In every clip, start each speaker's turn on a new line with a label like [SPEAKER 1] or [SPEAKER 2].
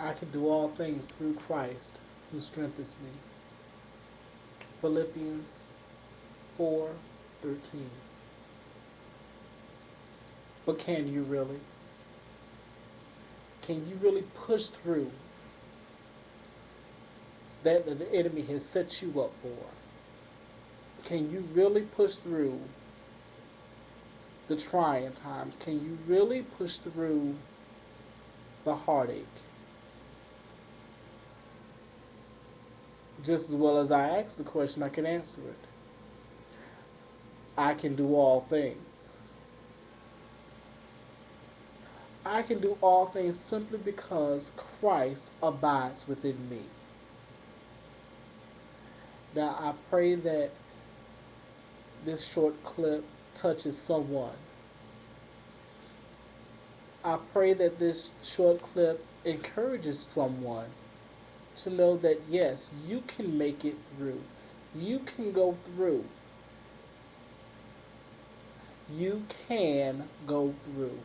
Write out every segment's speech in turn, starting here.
[SPEAKER 1] I can do all things through Christ who strengthens me. Philippians 4:13. But can you really? Can you really push through that the enemy has set you up for? Can you really push through the trying times? Can you really push through the heartache? Just as well as I asked the question, I can answer it. I can do all things. I can do all things simply because Christ abides within me. Now, I pray that this short clip touches someone. I pray that this short clip encourages someone to know that yes, you can make it through. You can go through. You can go through.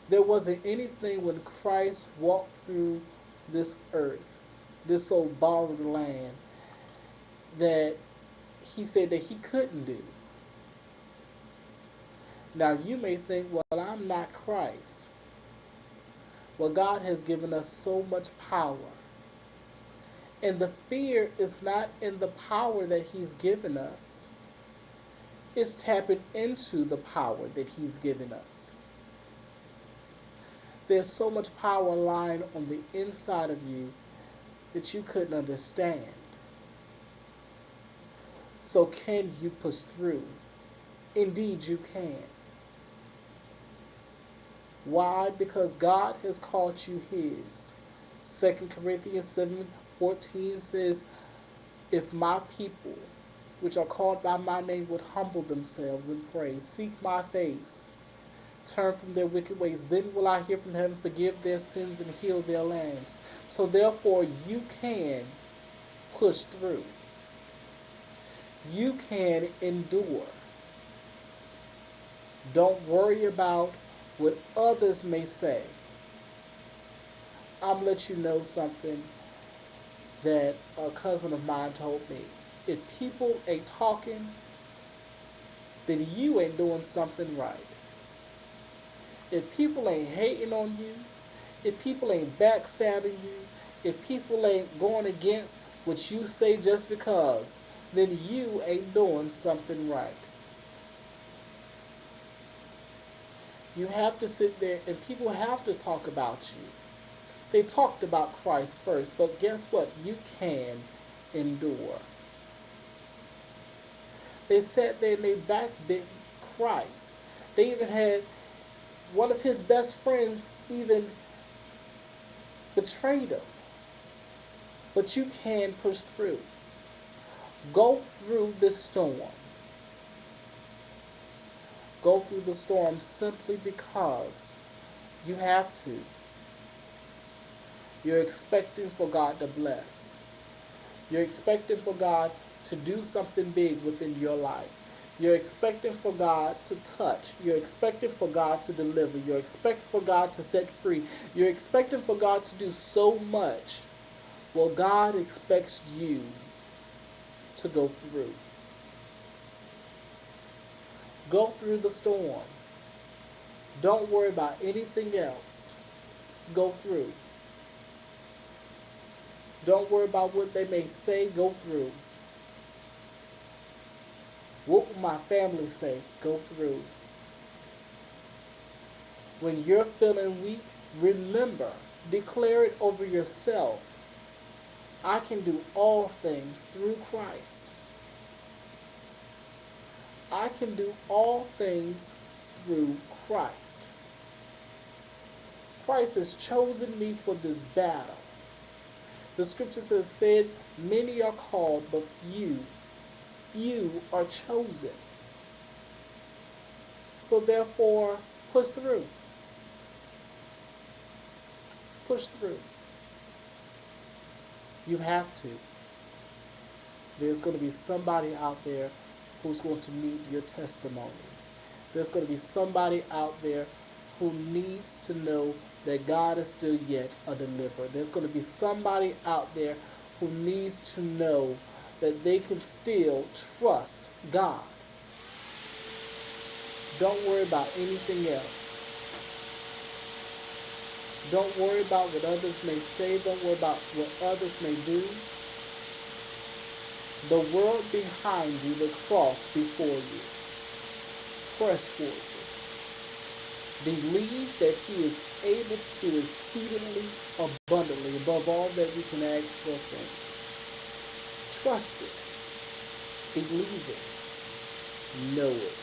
[SPEAKER 1] There wasn't anything when Christ walked through this earth, this old ball of the land, that he said that he couldn't do. Now you may think, well, I'm not Christ. Well, God has given us so much power. And the fear is not in the power that he's given us. It's tapping into the power that he's given us. There's so much power lying on the inside of you that you couldn't understand. So can you push through? Indeed you can. Why? Because God has called you his. 2 Corinthians 7:14 says, if my people, which are called by my name, would humble themselves and pray, seek my face, turn from their wicked ways, then will I hear from heaven, forgive their sins, and heal their lands. So therefore you can push through. You can endure. Don't worry about what others may say. I'm going to let you know something that a cousin of mine told me. If people ain't talking, then you ain't doing something right. If people ain't hating on you, if people ain't backstabbing you, if people ain't going against what you say just because, then you ain't doing something right. You have to sit there and people have to talk about you. They talked about Christ first, but guess what? You can endure. They sat there and they backbit Christ. They even had one of his best friends even betrayed him. But you can push through. Go through this storm. Go through the storm simply because you have to. You're expecting for God to bless. You're expecting for God to do something big within your life. You're expecting for God to touch. You're expecting for God to deliver. You're expecting for God to set free. You're expecting for God to do so much. Well, God expects you to go through. Go through the storm. Don't worry about anything else. Go through. Don't worry about what they may say. Go through. What will my family say? Go through. When you're feeling weak, remember, declare it over yourself. I can do all things through Christ. I can do all things through Christ. Christ has chosen me for this battle. The scriptures have said, many are called, but few are chosen. So therefore, push through. Push through. You have to. There's going to be somebody out there who's going to need your testimony. There's going to be somebody out there who needs to know that God is still yet a deliverer. There's going to be somebody out there who needs to know that they can still trust God. Don't worry about anything else. Don't worry about what others may say. Don't worry about what others may do. The world behind you, the cross before you. Press towards it. Believe that He is able to do exceedingly abundantly above all that you can ask or think. Trust it. Believe it. Know it.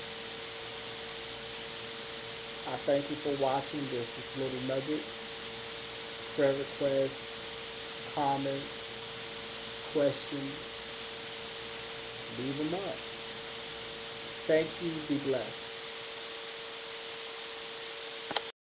[SPEAKER 1] I thank you for watching this little nugget. Prayer requests, comments, questions. Leave them up. Thank you. Be blessed.